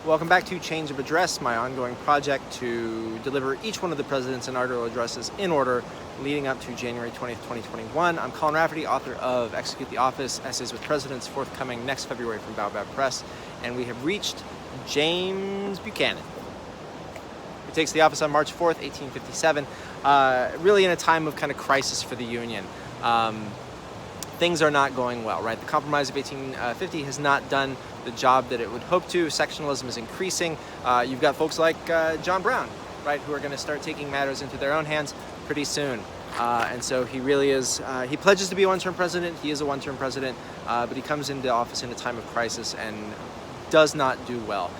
Welcome back to Change of Address, my ongoing project to deliver each one of the President's inaugural addresses in order leading up to January 20th, 2021. I'm Colin Rafferty, author of Execute the Office, Essays with Presidents, forthcoming next February from Baobab Press, and we have reached James Buchanan. He takes the office on March 4th, 1857, really in a time of kind of crisis for the Union. Things are not going well, right? The Compromise of 1850 has not done the job that it would hope to. Sectionalism is increasing. You've got folks like John Brown, right, who are going to start taking matters into their own hands pretty soon. And so he really is, he pledges to be a one-term president. He is a one-term president, but he comes into office in a time of crisis and does not do well.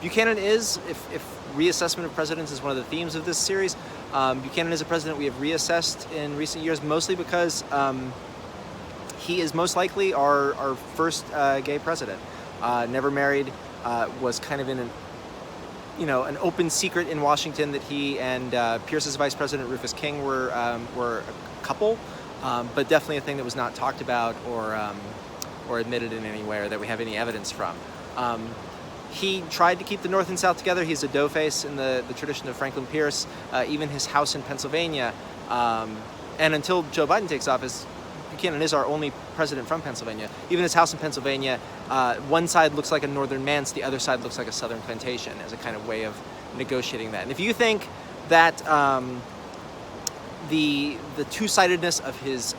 Buchanan is, if reassessment of presidents is one of the themes of this series, Buchanan is a president we have reassessed in recent years, mostly because he is most likely our first gay president. Never married, was kind of in an open secret in Washington that he and Pierce's vice president Rufus King were a couple, but definitely a thing that was not talked about or admitted in any way, or that we have any evidence from. He tried to keep the North and South together. He's a doughface in the tradition of Franklin Pierce. Even his house in Pennsylvania, and until Joe Biden takes office, Buchanan is our only president from Pennsylvania. Even his house in Pennsylvania, one side looks like a northern manse, the other side looks like a southern plantation, as a kind of way of negotiating that. And if you think that the two-sidedness of his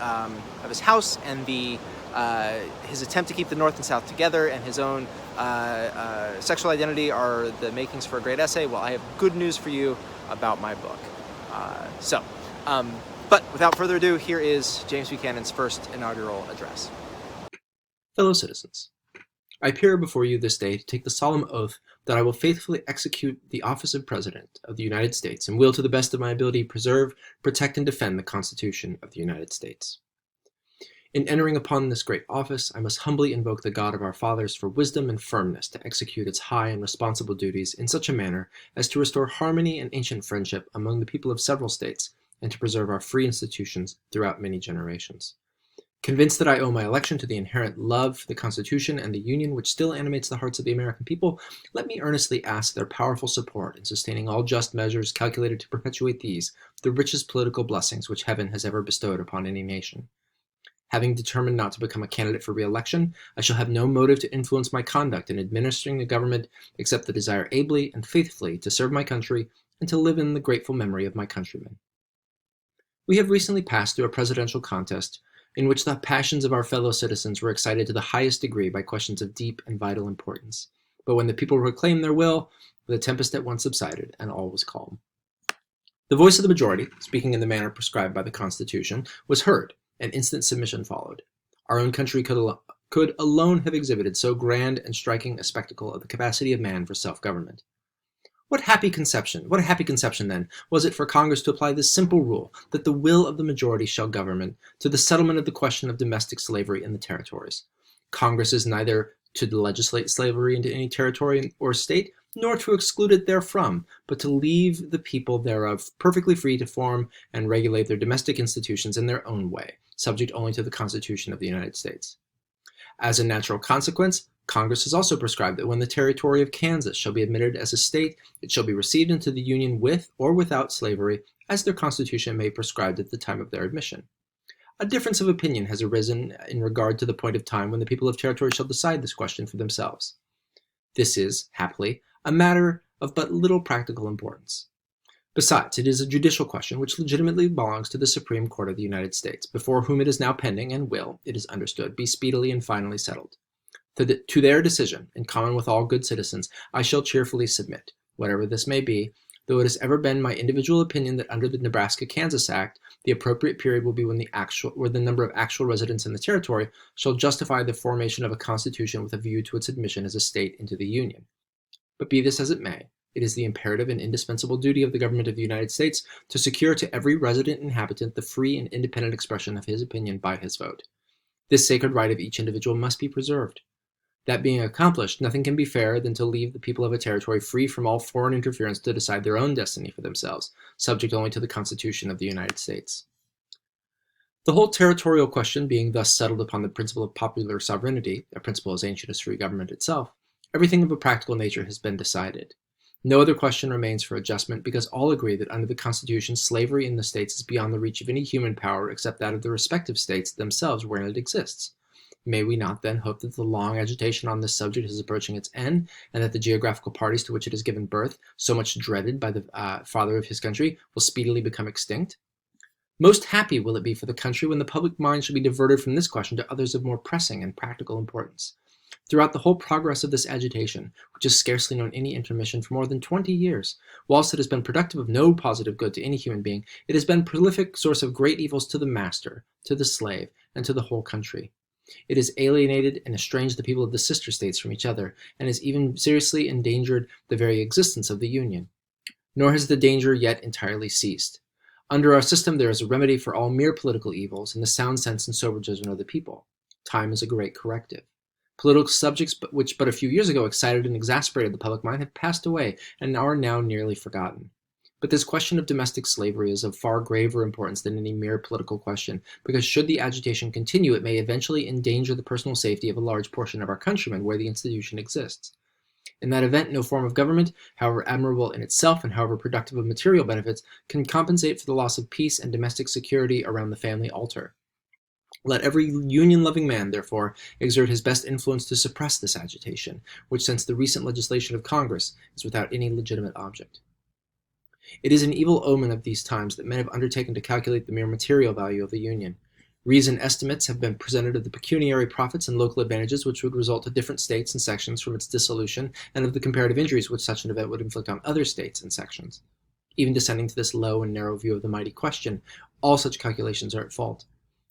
house and his attempt to keep the North and South together and his own sexual identity are the makings for a great essay, well, I have good news for you about my book. But without further ado, here is James Buchanan's first inaugural address. Fellow citizens, I appear before you this day to take the solemn oath that I will faithfully execute the office of President of the United States and will, to the best of my ability, preserve, protect, and defend the Constitution of the United States. In entering upon this great office, I must humbly invoke the God of our fathers for wisdom and firmness to execute its high and responsible duties in such a manner as to restore harmony and ancient friendship among the people of several states, and to preserve our free institutions throughout many generations. Convinced that I owe my election to the inherent love for the Constitution and the Union which still animates the hearts of the American people, let me earnestly ask their powerful support in sustaining all just measures calculated to perpetuate these, the richest political blessings which heaven has ever bestowed upon any nation. Having determined not to become a candidate for re-election, I shall have no motive to influence my conduct in administering the government except the desire ably and faithfully to serve my country and to live in the grateful memory of my countrymen. We have recently passed through a presidential contest in which the passions of our fellow citizens were excited to the highest degree by questions of deep and vital importance. But when the people proclaimed their will, the tempest at once subsided, and all was calm. The voice of the majority, speaking in the manner prescribed by the Constitution, was heard, and instant submission followed. Our own country could alone have exhibited so grand and striking a spectacle of the capacity of man for self-government. What a happy conception, then, was it for Congress to apply this simple rule, that the will of the majority shall govern, to the settlement of the question of domestic slavery in the territories. Congress is neither to legislate slavery into any territory or state, nor to exclude it therefrom, but to leave the people thereof perfectly free to form and regulate their domestic institutions in their own way, subject only to the Constitution of the United States. As a natural consequence, Congress has also prescribed that when the territory of Kansas shall be admitted as a state, it shall be received into the Union with or without slavery, as their Constitution may prescribe at the time of their admission. A difference of opinion has arisen in regard to the point of time when the people of territory shall decide this question for themselves. This is, happily, a matter of but little practical importance. Besides, it is a judicial question which legitimately belongs to the Supreme Court of the United States, before whom it is now pending and will, it is understood, be speedily and finally settled. To their decision, in common with all good citizens, I shall cheerfully submit, whatever this may be, though it has ever been my individual opinion that under the Nebraska-Kansas Act, the appropriate period will be when the number of actual residents in the territory shall justify the formation of a constitution with a view to its admission as a state into the Union. But be this as it may, it is the imperative and indispensable duty of the government of the United States to secure to every resident inhabitant the free and independent expression of his opinion by his vote. This sacred right of each individual must be preserved. That being accomplished, nothing can be fairer than to leave the people of a territory free from all foreign interference to decide their own destiny for themselves, subject only to the Constitution of the United States. The whole territorial question being thus settled upon the principle of popular sovereignty, a principle as ancient as free government itself, Everything of a practical nature has been decided. No other question remains for adjustment because all agree that under the Constitution, slavery in the states is beyond the reach of any human power except that of the respective states themselves wherein it exists. May we not then hope that the long agitation on this subject is approaching its end, and that the geographical parties to which it has given birth, so much dreaded by the father of his country, will speedily become extinct? Most happy will it be for the country when the public mind shall be diverted from this question to others of more pressing and practical importance. Throughout the whole progress of this agitation, which has scarcely known any intermission for more than 20 years, whilst it has been productive of no positive good to any human being, it has been a prolific source of great evils to the master, to the slave, and to the whole country. It has alienated and estranged the people of the sister states from each other, and has even seriously endangered the very existence of the Union. Nor has the danger yet entirely ceased. Under our system there is a remedy for all mere political evils, in the sound sense and sober judgment of the people. Time is a great corrective. Political subjects which but a few years ago excited and exasperated the public mind have passed away and are now nearly forgotten. But this question of domestic slavery is of far graver importance than any mere political question, because should the agitation continue, it may eventually endanger the personal safety of a large portion of our countrymen where the institution exists. In that event, no form of government, however admirable in itself and however productive of material benefits, can compensate for the loss of peace and domestic security around the family altar. Let every union-loving man, therefore, exert his best influence to suppress this agitation, which since the recent legislation of Congress is without any legitimate object. It is an evil omen of these times that men have undertaken to calculate the mere material value of the Union. Reasoned estimates have been presented of the pecuniary profits and local advantages which would result to different states and sections from its dissolution, and of the comparative injuries which such an event would inflict on other states and sections. Even descending to this low and narrow view of the mighty question, all such calculations are at fault.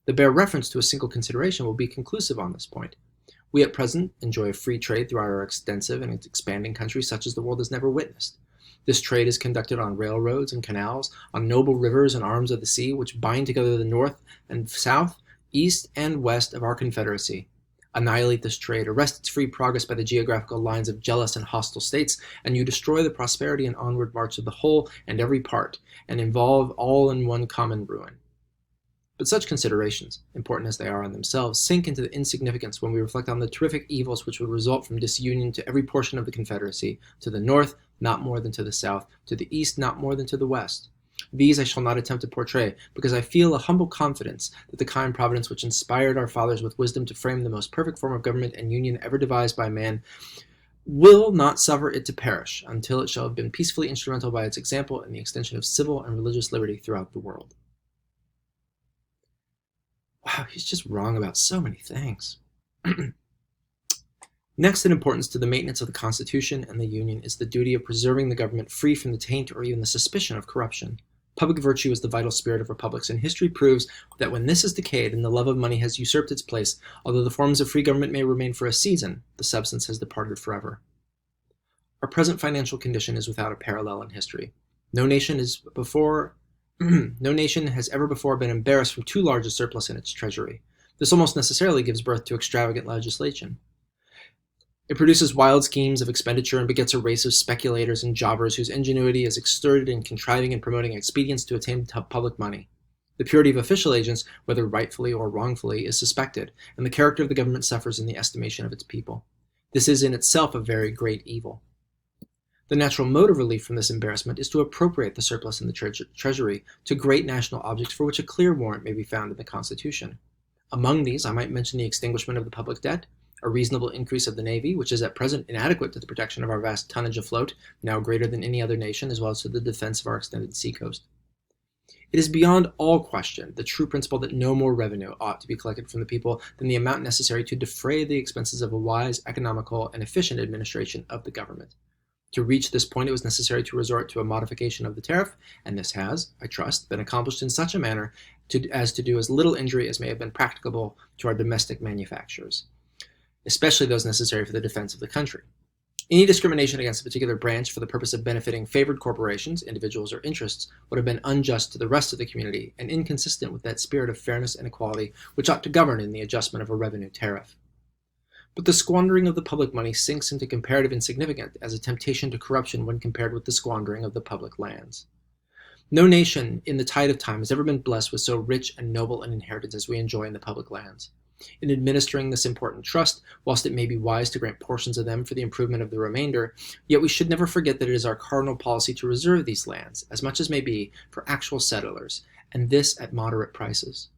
The bare reference to a single consideration will be conclusive on this point. We at present enjoy a free trade throughout our extensive and expanding country such as the world has never witnessed. This trade is conducted on railroads and canals, on noble rivers and arms of the sea, which bind together the north and south, east and west of our confederacy. Annihilate this trade, arrest its free progress by the geographical lines of jealous and hostile states, and you destroy the prosperity and onward march of the whole and every part, and involve all in one common ruin. But such considerations, important as they are in themselves, sink into the insignificance when we reflect on the terrific evils which would result from disunion to every portion of the Confederacy, to the north, not more than to the south, to the east, not more than to the west. These I shall not attempt to portray, because I feel a humble confidence that the kind providence which inspired our fathers with wisdom to frame the most perfect form of government and union ever devised by man will not suffer it to perish until it shall have been peacefully instrumental by its example in the extension of civil and religious liberty throughout the world. Wow, he's just wrong about so many things. Next in importance to the maintenance of the Constitution and the Union is the duty of preserving the government free from the taint or even the suspicion of corruption. Public virtue is the vital spirit of republics, and history proves that when this has decayed and the love of money has usurped its place, although the forms of free government may remain for a season, the substance has departed forever. Our present financial condition is without a parallel in history. No nation has ever before been embarrassed from too large a surplus in its treasury. This almost necessarily gives birth to extravagant legislation. It produces wild schemes of expenditure and begets a race of speculators and jobbers whose ingenuity is exerted in contriving and promoting expedients to attain public money. The purity of official agents, whether rightfully or wrongfully, is suspected, and the character of the government suffers in the estimation of its people. This is in itself a very great evil. The natural mode of relief from this embarrassment is to appropriate the surplus in the treasury to great national objects for which a clear warrant may be found in the Constitution. Among these, I might mention the extinguishment of the public debt, a reasonable increase of the Navy, which is at present inadequate to the protection of our vast tonnage afloat, now greater than any other nation, as well as to the defense of our extended seacoast. It is beyond all question the true principle that no more revenue ought to be collected from the people than the amount necessary to defray the expenses of a wise, economical, and efficient administration of the government. To reach this point, it was necessary to resort to a modification of the tariff, and this has, I trust, been accomplished in such a manner as to do as little injury as may have been practicable to our domestic manufactures, especially those necessary for the defense of the country. Any discrimination against a particular branch for the purpose of benefiting favored corporations, individuals, or interests would have been unjust to the rest of the community and inconsistent with that spirit of fairness and equality which ought to govern in the adjustment of a revenue tariff. But the squandering of the public money sinks into comparative insignificance as a temptation to corruption when compared with the squandering of the public lands. No nation in the tide of time has ever been blessed with so rich and noble an inheritance as we enjoy in the public lands. In administering this important trust, whilst it may be wise to grant portions of them for the improvement of the remainder, yet we should never forget that it is our cardinal policy to reserve these lands, as much as may be, for actual settlers, and this at moderate prices.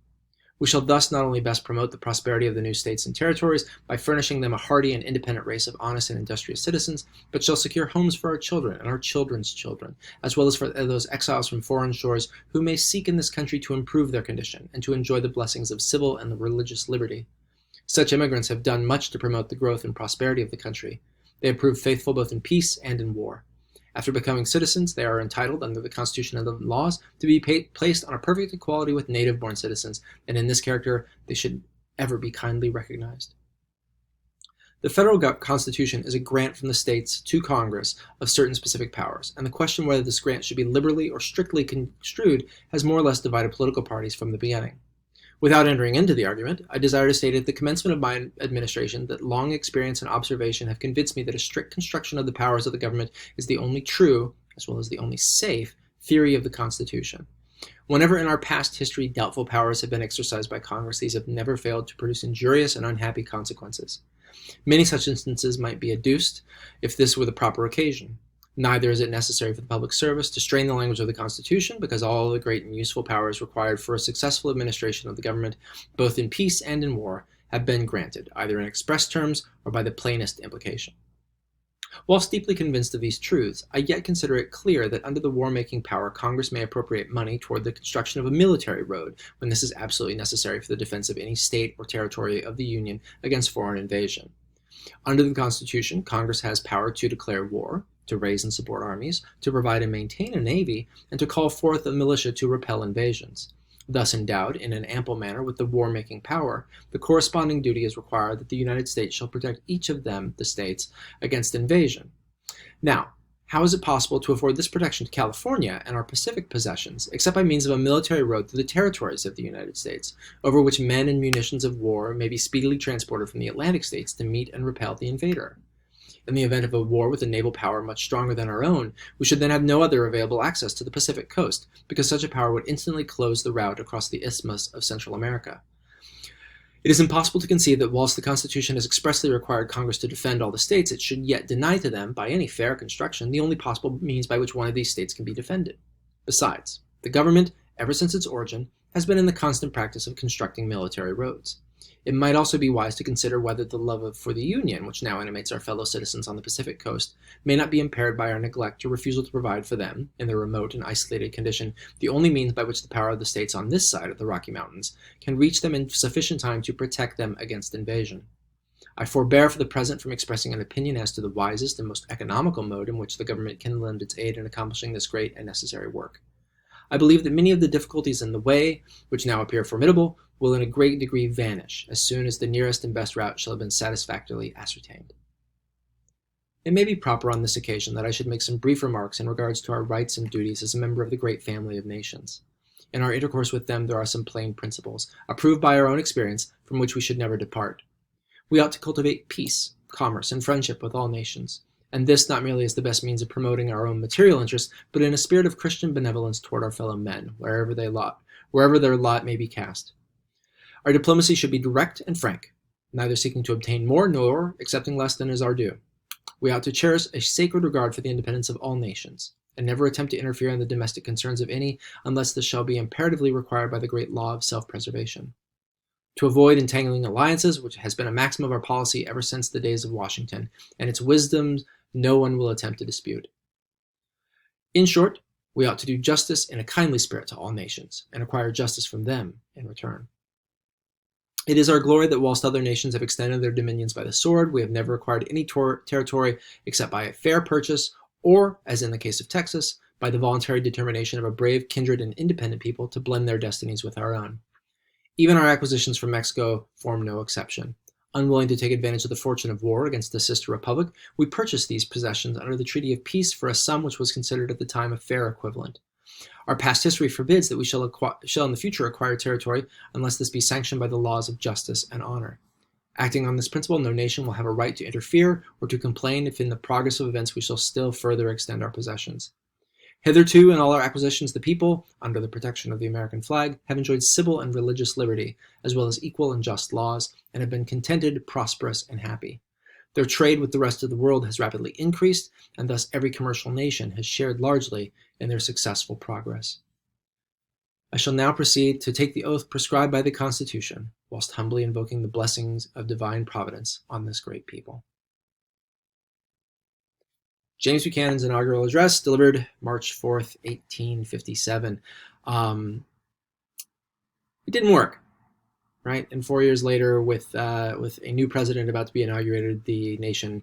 We shall thus not only best promote the prosperity of the new states and territories by furnishing them a hardy and independent race of honest and industrious citizens, but shall secure homes for our children and our children's children, as well as for those exiles from foreign shores who may seek in this country to improve their condition and to enjoy the blessings of civil and religious liberty. Such immigrants have done much to promote the growth and prosperity of the country. They have proved faithful both in peace and in war. After becoming citizens, they are entitled, under the Constitution and the laws, to be placed on a perfect equality with native-born citizens, and in this character they should ever be kindly recognized. The federal Constitution is a grant from the states to Congress of certain specific powers, and the question whether this grant should be liberally or strictly construed has more or less divided political parties from the beginning. Without entering into the argument, I desire to state at the commencement of my administration that long experience and observation have convinced me that a strict construction of the powers of the government is the only true, as well as the only safe, theory of the Constitution. Whenever in our past history doubtful powers have been exercised by Congress, these have never failed to produce injurious and unhappy consequences. Many such instances might be adduced if this were the proper occasion. Neither is it necessary for the public service to strain the language of the Constitution, because all the great and useful powers required for a successful administration of the government, both in peace and in war, have been granted, either in express terms or by the plainest implication. Whilst deeply convinced of these truths, I yet consider it clear that under the war-making power, Congress may appropriate money toward the construction of a military road when this is absolutely necessary for the defense of any state or territory of the Union against foreign invasion. Under the Constitution, Congress has power to declare war, to raise and support armies, to provide and maintain a navy, and to call forth a militia to repel invasions. Thus endowed in an ample manner with the war-making power, the corresponding duty is required that the United States shall protect each of them, the states, against invasion. Now, how is it possible to afford this protection to California and our Pacific possessions, except by means of a military road through the territories of the United States, over which men and munitions of war may be speedily transported from the Atlantic states to meet and repel the invader? In the event of a war with a naval power much stronger than our own, we should then have no other available access to the Pacific coast, because such a power would instantly close the route across the Isthmus of Central America. It is impossible to conceive that whilst the Constitution has expressly required Congress to defend all the states, it should yet deny to them, by any fair construction, the only possible means by which one of these states can be defended. Besides, the government, ever since its origin, has been in the constant practice of constructing military roads. It might also be wise to consider whether the love for the Union, which now animates our fellow citizens on the Pacific coast, may not be impaired by our neglect or refusal to provide for them, in their remote and isolated condition, the only means by which the power of the states on this side of the Rocky Mountains can reach them in sufficient time to protect them against invasion. I forbear for the present from expressing an opinion as to the wisest and most economical mode in which the government can lend its aid in accomplishing this great and necessary work. I believe that many of the difficulties in the way, which now appear formidable, will in a great degree vanish as soon as the nearest and best route shall have been satisfactorily ascertained. It may be proper on this occasion that I should make some brief remarks in regards to our rights and duties as a member of the great family of nations. In our intercourse with them there are some plain principles, approved by our own experience, from which we should never depart. We ought to cultivate peace, commerce, and friendship with all nations, and this not merely as the best means of promoting our own material interests, but in a spirit of Christian benevolence toward our fellow men, wherever their lot may be cast. Our diplomacy should be direct and frank, neither seeking to obtain more nor accepting less than is our due. We ought to cherish a sacred regard for the independence of all nations, and never attempt to interfere in the domestic concerns of any unless this shall be imperatively required by the great law of self-preservation. To avoid entangling alliances, which has been a maxim of our policy ever since the days of Washington, and its wisdoms no one will attempt to dispute. In short, we ought to do justice in a kindly spirit to all nations, and acquire justice from them in return. It is our glory that whilst other nations have extended their dominions by the sword, we have never acquired any territory except by a fair purchase, or, as in the case of Texas, by the voluntary determination of a brave, kindred, and independent people to blend their destinies with our own. Even our acquisitions from Mexico form no exception. Unwilling to take advantage of the fortune of war against the sister republic, we purchased these possessions under the Treaty of Peace for a sum which was considered at the time a fair equivalent. Our past history forbids that we shall in the future acquire territory unless this be sanctioned by the laws of justice and honor. Acting on this principle, no nation will have a right to interfere or to complain if in the progress of events we shall still further extend our possessions. Hitherto, in all our acquisitions, the people, under the protection of the American flag, have enjoyed civil and religious liberty, as well as equal and just laws, and have been contented, prosperous, and happy. Their trade with the rest of the world has rapidly increased, and thus every commercial nation has shared largely in their successful progress. I shall now proceed to take the oath prescribed by the Constitution, whilst humbly invoking the blessings of divine providence on this great people. James Buchanan's inaugural address, delivered March 4th, 1857. It didn't work, right? And 4 years later, with a new president about to be inaugurated, the nation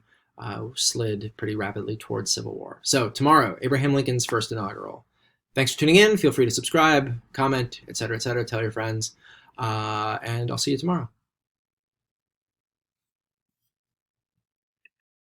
slid pretty rapidly towards civil war. So tomorrow, Abraham Lincoln's first inaugural. Thanks for tuning in. Feel free to subscribe, comment, etc., etc. Tell your friends, and I'll see you tomorrow.